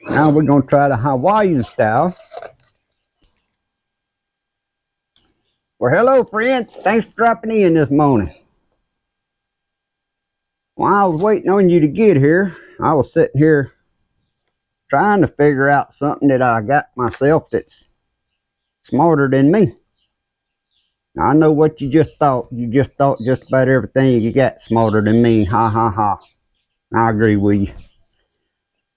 Now we're going to try the Hawaiian style. Well, hello, friend. Thanks for dropping in this morning. While I was waiting on you to get here, I was sitting here trying to figure out something that I got myself that's smarter than me. Now, I know what you just thought. You just thought just about everything you got smarter than me. Ha, ha, ha. I agree with you.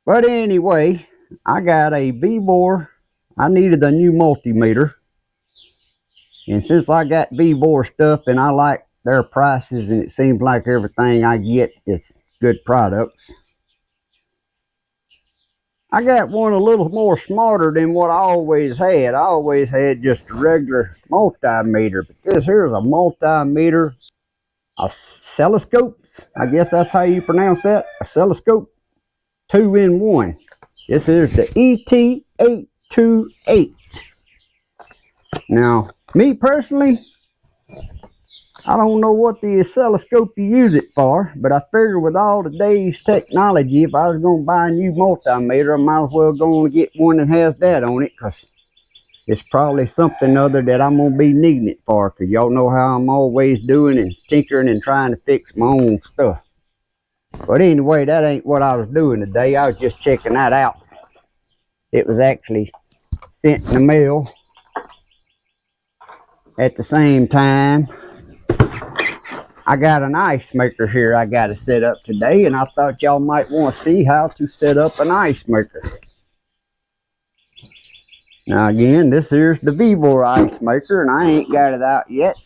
But anyway, I got a VEVOR. I needed a new multimeter. And since I got VEVOR stuff and I like their prices and it seems like everything I get is good products, I got one a little more smarter than what I always had. I always had just a regular multimeter, but this here is a multimeter, a oscilloscope. I guess that's how you pronounce that, oscilloscope, 2-in-1. This is the ET828. Now, me personally, I don't know what the oscilloscope you use it for, but I figured with all today's technology, if I was going to buy a new multimeter, I might as well go and get one that has that on it, because it's probably something other that I'm going to be needing it for, because y'all know how I'm always doing and tinkering and trying to fix my own stuff. But anyway, that ain't what I was doing today. I was just checking that out. It was actually sent in the mail at the same time. I got an ice maker here I got to set up today, and I thought y'all might want to see how to set up an ice maker. Now again, this here's the VEVOR ice maker, and I ain't got it out yet.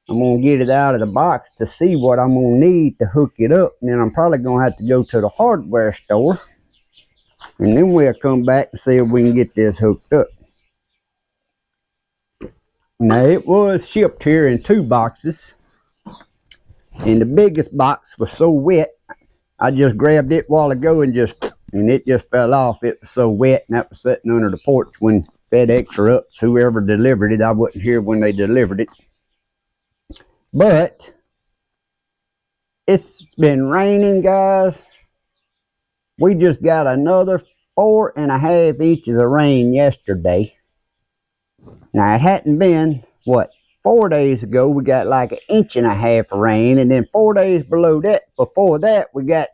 I'm going to get it out of the box to see what I'm going to need to hook it up, and then I'm probably going to have to go to the hardware store, and then we'll come back and see if we can get this hooked up. Now, it was shipped here in 2 boxes, and the biggest box was so wet, I just grabbed it a while ago and it just fell off. It was so wet, and that was sitting under the porch when FedEx or Ups, whoever delivered it. I wasn't here when they delivered it. But it's been raining, guys. We just got another 4.5 inches of rain yesterday. Now, it hadn't been, what, 4 days ago, we got like 1.5 inches of rain, and then 4 days before that, we got,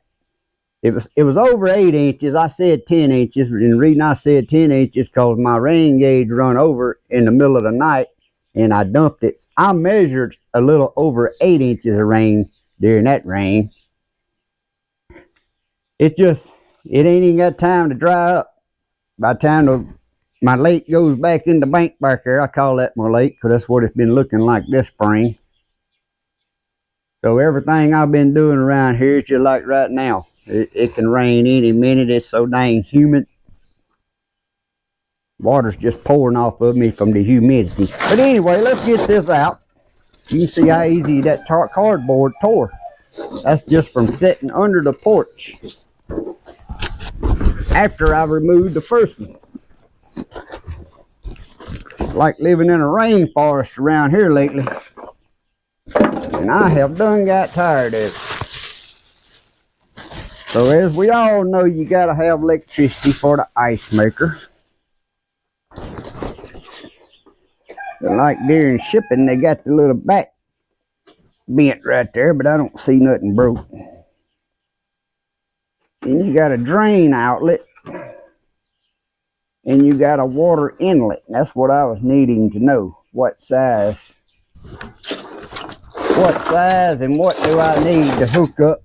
it was over 8 inches. I said 10 inches, and the reason I said 10 inches because my rain gauge run over in the middle of the night, and I dumped it. I measured a little over 8 inches of rain during that rain. It ain't even got time to dry up. By the time my lake goes back in the bank back there, I call that my lake because that's what it's been looking like this spring. So everything I've been doing around here is just like right now. It can rain any minute. It's so dang humid. Water's just pouring off of me from the humidity. But anyway, let's get this out. You can see how easy that cardboard tore. That's just from sitting under the porch after I removed the first one. Like living in a rainforest around here lately, and I have done got tired of it. So as we all know, you gotta have electricity for the ice maker. And like during shipping, they got the little back bent right there, but I don't see nothing broke. And you got a drain outlet, and you got a water inlet. That's what I was needing to know. What size and what do I need to hook up?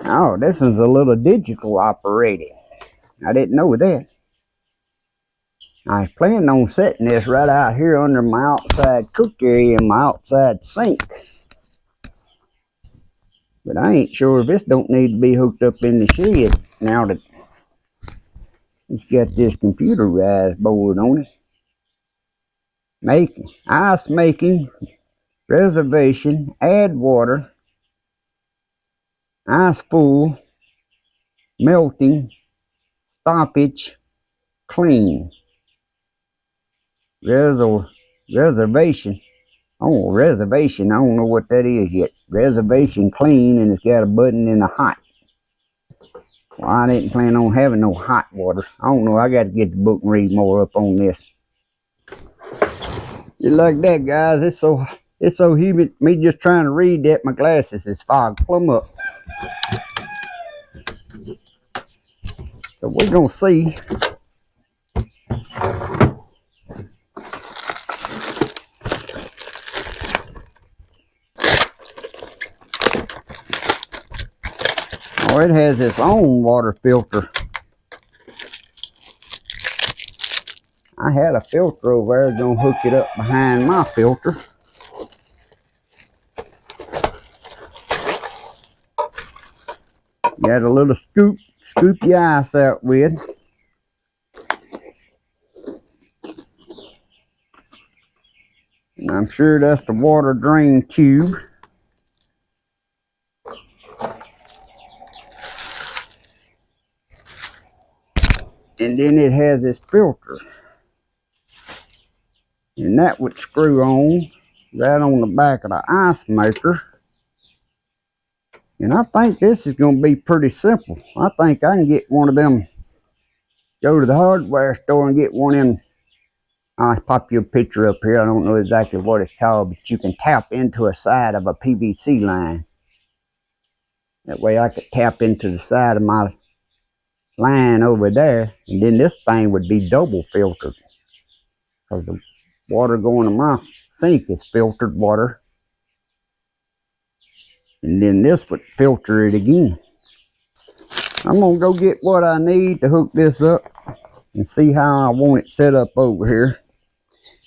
Oh, this is a little digital operating. I didn't know that. I was planning on setting this right out here under my outside cook area and my outside sink. But I ain't sure if this don't need to be hooked up in the shed now that it's got this computerized board on it. Ice making, reservation, add water, ice full, melting, stoppage, clean. Reservation. Oh, reservation. I don't know what that is yet. Reservation clean, and it's got a button in the hot. Well, I didn't plan on having no hot water. I don't know. I got to get the book and read more up on this. Just like that, guys. It's so humid. Me just trying to read that, my glasses is fogged plumb up. So we're gonna see. Oh, it has its own water filter. I had a filter over there, gonna hook it up behind my filter. Got a little scoop your ice out with. And I'm sure that's the water drain tube. And then it has this filter. And that would screw on right on the back of the ice maker. And I think this is going to be pretty simple. I think I can get one of them, go to the hardware store and get one in. I'll pop you a picture up here. I don't know exactly what it's called, but you can tap into a side of a PVC line. That way I could tap into the side of my line over there, and then this thing would be double filtered. Because the water going to my sink is filtered water. And then this would filter it again. I'm going to go get what I need to hook this up and see how I want it set up over here.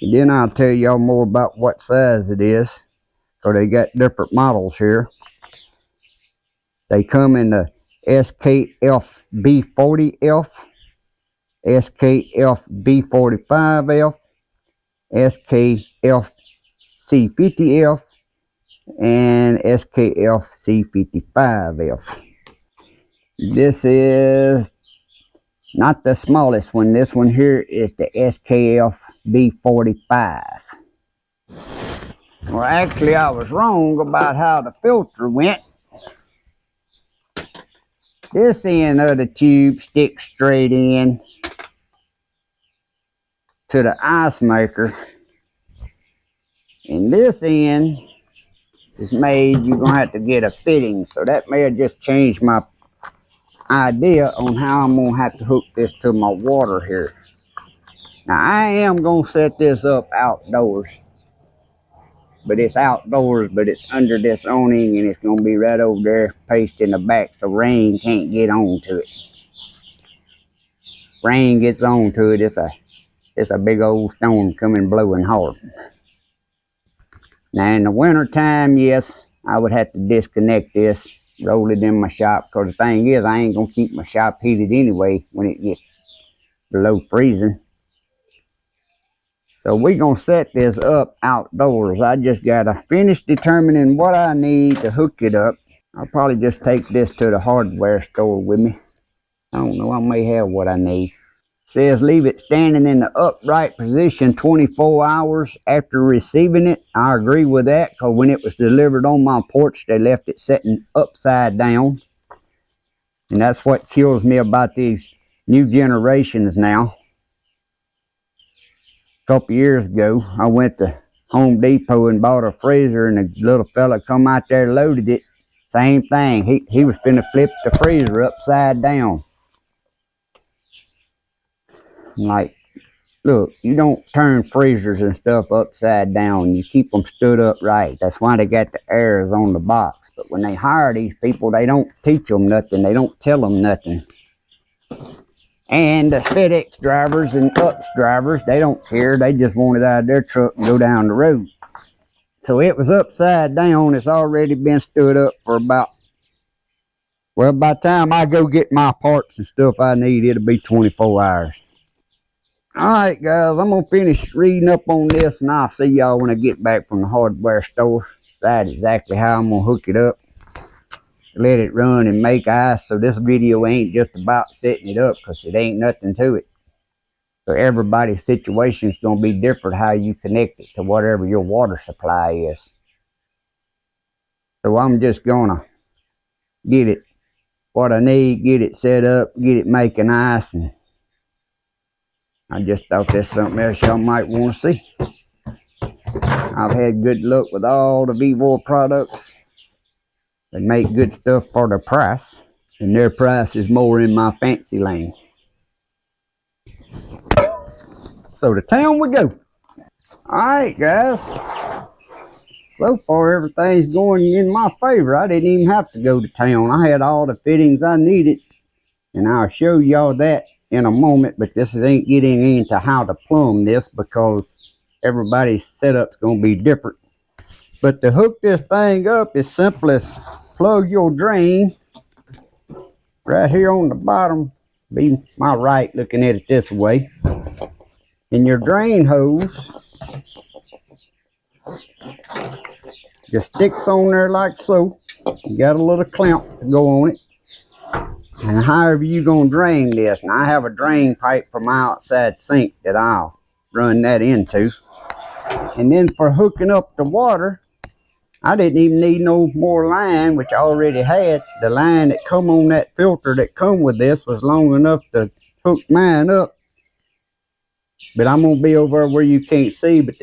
And then I'll tell y'all more about what size it is. Because they got different models here. They come in the SKF B40F, SKF B45F, SKF C50F, and SKF C55F. This is not the smallest one. This one here is the SKF B45. Well, actually I was wrong about how the filter went. This end of the tube sticks straight in to the ice maker. And this end is made, you're gonna have to get a fitting. So that may have just changed my idea on how I'm gonna have to hook this to my water here. Now I am gonna set this up outdoors. But it's outdoors, but it's under this awning, and it's gonna be right over there pasted in the back so rain can't get onto it. Rain gets onto it, it's a big old storm coming blowing hard. Now in the winter time, yes, I would have to disconnect this, roll it in my shop, because the thing is I ain't gonna keep my shop heated anyway when it gets below freezing. So we're gonna set this up outdoors. I just gotta finish determining what I need to hook it up. I'll probably just take this to the hardware store with me. I don't know, I may have what I need. Says leave it standing in the upright position 24 hours after receiving it. I agree with that, because when it was delivered on my porch, they left it sitting upside down. And that's what kills me about these new generations now. A couple years ago, I went to Home Depot and bought a freezer, and a little fella come out there and loaded it. Same thing. He was finna flip the freezer upside down. I'm like, look, you don't turn freezers and stuff upside down. You keep them stood up right. That's why they got the arrows on the box. But when they hire these people, they don't teach them nothing. They don't tell them nothing. And the FedEx drivers and UPS drivers, they don't care. They just want it out of their truck and go down the road. So it was upside down. It's already been stood up for about, well, by the time I go get my parts and stuff I need, it'll be 24 hours. Alright guys, I'm going to finish reading up on this, and I'll see y'all when I get back from the hardware store. Decide exactly how I'm going to hook it up. Let it run and make ice, so this video ain't just about setting it up, because it ain't nothing to it. So everybody's situation is going to be different how you connect it to whatever your water supply is. So I'm just going to get it what I need, get it set up, get it making ice, and I just thought that's something else y'all might want to see. I've had good luck with all the VEVOR products. They make good stuff for the price, and their price is more in my fancy lane. So to town we go. Alright guys, so far everything's going in my favor. I didn't even have to go to town. I had all the fittings I needed, and I'll show y'all that in a moment, but this ain't getting into how to plumb this because everybody's setup's going to be different. But to hook this thing up is simple as plug your drain right here on the bottom, be my right looking at it this way, and your drain hose just sticks on there like so. You got a little clamp to go on it, and however you gonna drain this. Now I have a drain pipe from my outside sink that I'll run that into, and then for hooking up the water, I didn't even need no more line, which I already had. The line that come on that filter that come with this was long enough to hook mine up. But I'm gonna be over where you can't see, but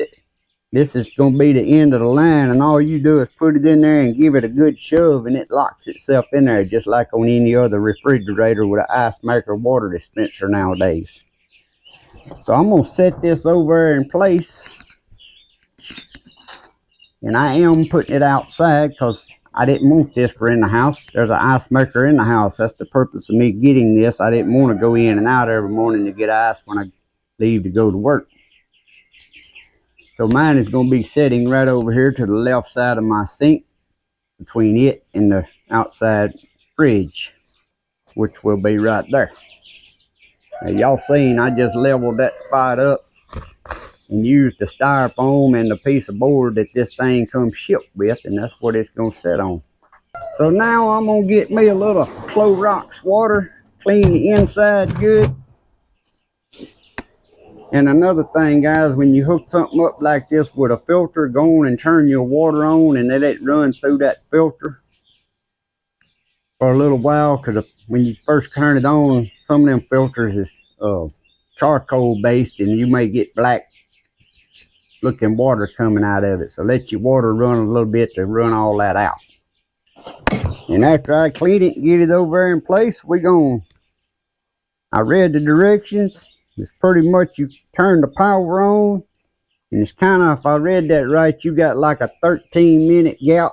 this is gonna be the end of the line, and all you do is put it in there and give it a good shove, and it locks itself in there just like on any other refrigerator with an ice maker water dispenser nowadays. So I'm gonna set this over in place, and I am putting it outside because I didn't want this for in the house. There's an ice maker in the house. That's the purpose of me getting this. I didn't want to go in and out every morning to get ice when I leave to go to work. So mine is going to be sitting right over here to the left side of my sink, between it and the outside fridge, which will be right there. Now y'all seen I just leveled that spot up and used the styrofoam and the piece of board that this thing comes shipped with, and that's what it's going to sit on. So now I'm going to get me a little Clorox water, clean the inside good. And another thing, guys, when you hook something up like this with a filter, go on and turn your water on and let it run through that filter for a little while, because when you first turn it on, some of them filters is charcoal based, and you may get black looking water coming out of it. So let your water run a little bit to run all that out. And after I clean it and get it over there in place, I read the directions. It's pretty much you turn the power on, and it's kind of, if I read that right, you got like a 13-minute gap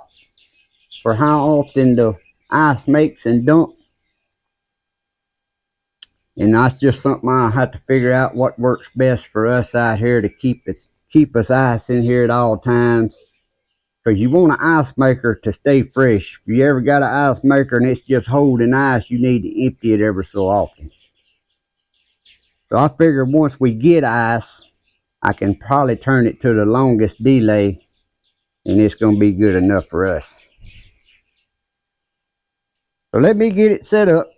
for how often the ice makes and dump. And that's just something I have to figure out what works best for us out here to keep us ice in here at all times. Because you want an ice maker to stay fresh. If you ever got an ice maker and it's just holding ice, you need to empty it every so often. So I figured once we get ice, I can probably turn it to the longest delay, and it's going to be good enough for us. So let me get it set up.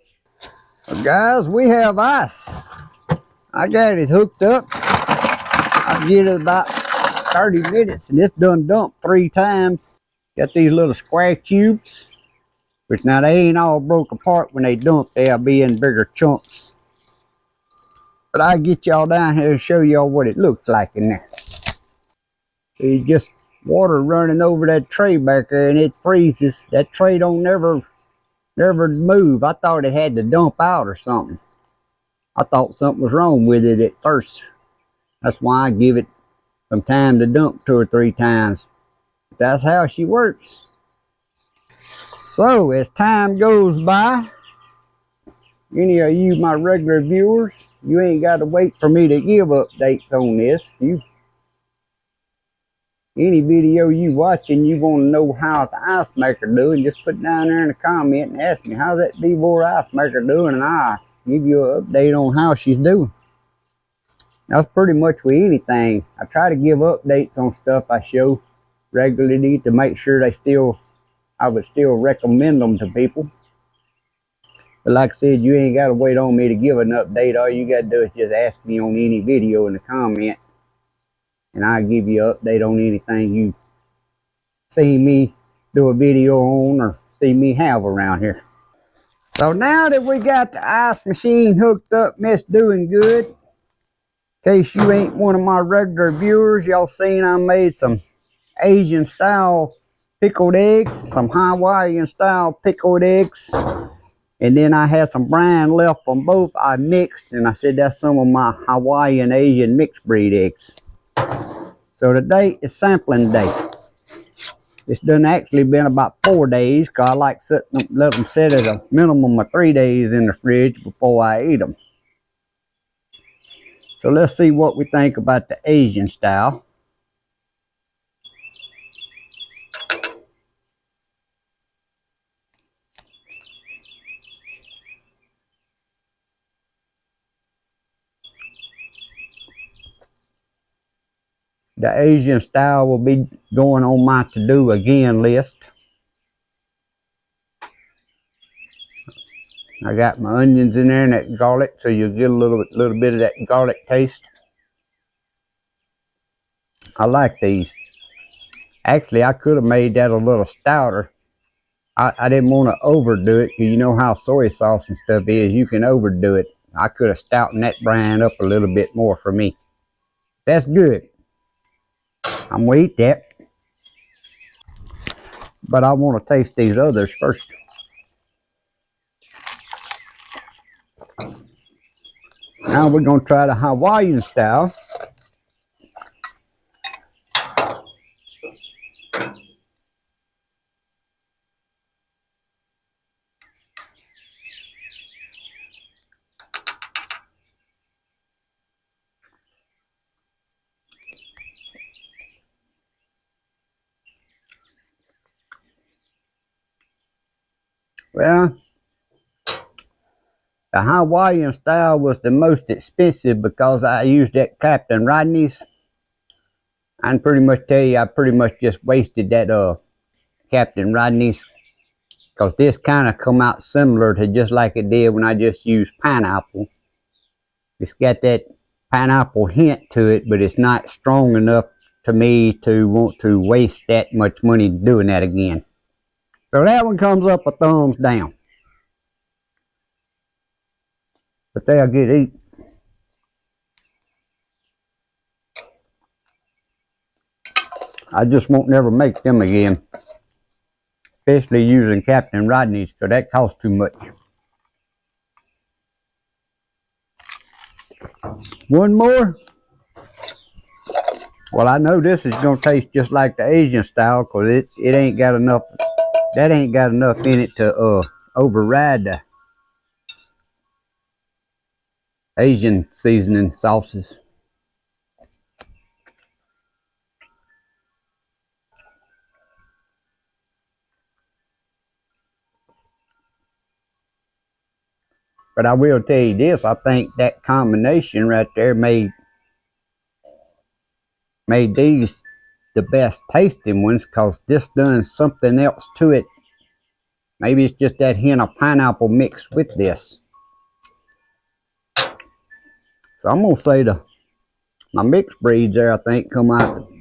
So guys, we have ice. I got it hooked up. I'll get it about 30 minutes, and it's done dumped 3 times. Got these little square cubes, which now they ain't all broke apart when they dump. They'll be in bigger chunks. But I'll get y'all down here and show y'all what it looks like in there. So you just water running over that tray back there, and it freezes. That tray don't never move. I thought it had to dump out or something. I thought something was wrong with it at first. That's why I give it some time to dump 2 or 3 times. But that's how she works. So as time goes by, any of you my regular viewers, you ain't got to wait for me to give updates on this. Any video you watching, you want to know how the ice maker doing, just put down there in the comment and ask me, how's that VEVOR ice maker doing, and I'll give you an update on how she's doing. That's pretty much with anything. I try to give updates on stuff I show regularly to make sure I would still recommend them to people. But like I said, you ain't got to wait on me to give an update. All you got to do is just ask me on any video in the comment, and I'll give you an update on anything you see me do a video on or see me have around here. So now that we got the ice machine hooked up, it's doing good. In case you ain't one of my regular viewers, y'all seen I made some Asian style pickled eggs, some Hawaiian style pickled eggs. And then I had some brine left from both. I mixed, and I said that's some of my Hawaiian Asian mixed breed eggs. So today is sampling day. It's done actually been about 4 days, because I like to let them sit at a minimum of 3 days in the fridge before I eat them. So let's see what we think about the Asian style. The Asian style will be going on my to-do again list. I got my onions in there and that garlic, so you'll get a little bit of that garlic taste. I like these. Actually, I could have made that a little stouter. I didn't want to overdo it, because you know how soy sauce and stuff is. You can overdo it. I could have stoutened that brine up a little bit more for me. That's good. I'm going to eat that. But I want to taste these others first. Now we're going to try the Hawaiian style. Well, the Hawaiian style was the most expensive because I used that Captain Rodney's. I can pretty much tell you I pretty much just wasted that Captain Rodney's, because this kind of come out similar to just like it did when I just used pineapple. It's got that pineapple hint to it, but it's not strong enough to me to want to waste that much money doing that again. So that one comes up a thumbs down. But they'll get eaten. I just won't never make them again. Especially using Captain Rodney's, because that costs too much. One more. Well, I know this is going to taste just like the Asian style, because it ain't got enough, that ain't got enough in it to override the Asian seasoning sauces. But I will tell you this, I think that combination right there made these the best tasting ones, because this done something else to it. Maybe it's just that hint of pineapple mixed with this. So I'm going to say my mixed breeds there, I think, come out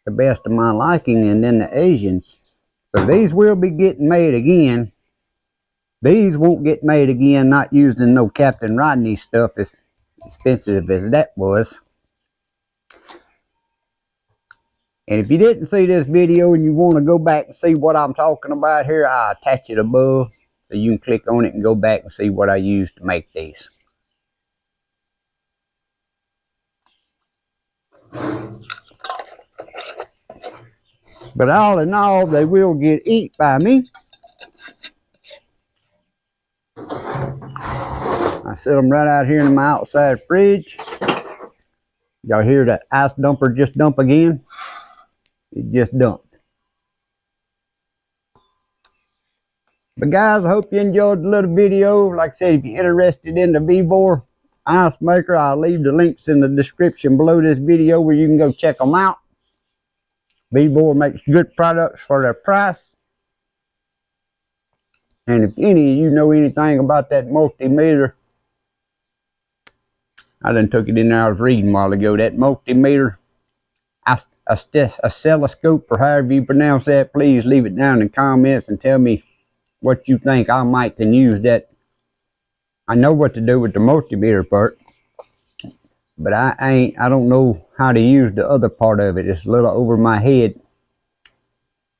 the best of my liking, and then the Asians. So these will be getting made again. These won't get made again, not using no Captain Rodney stuff as expensive as that was. And if you didn't see this video and you want to go back and see what I'm talking about here, I'll attach it above so you can click on it and go back and see what I used to make these. But all in all, they will get eaten by me. I set them right out here in my outside fridge. Y'all hear that ice dumper just dump again? It just dumped. But guys, I hope you enjoyed the little video. Like I said, if you're interested in the VEVOR Ice Maker, I'll leave the links in the description below this video where you can go check them out. VEVOR makes good products for their price. And if any of you know anything about that multimeter, I done took it in there. I was reading a while ago. That multimeter, a oscilloscope, or however you pronounce that, please leave it down in the comments and tell me what you think. I might can use that. I know what to do with the multimeter part, but I don't know how to use the other part of it. It's a little over my head.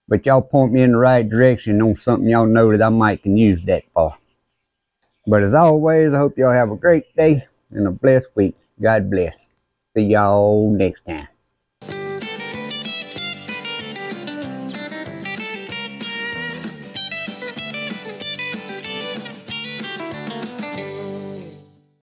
But y'all point me in the right direction on something y'all know that I might can use that for. But as always, I hope y'all have a great day and a blessed week. God bless. See y'all next time.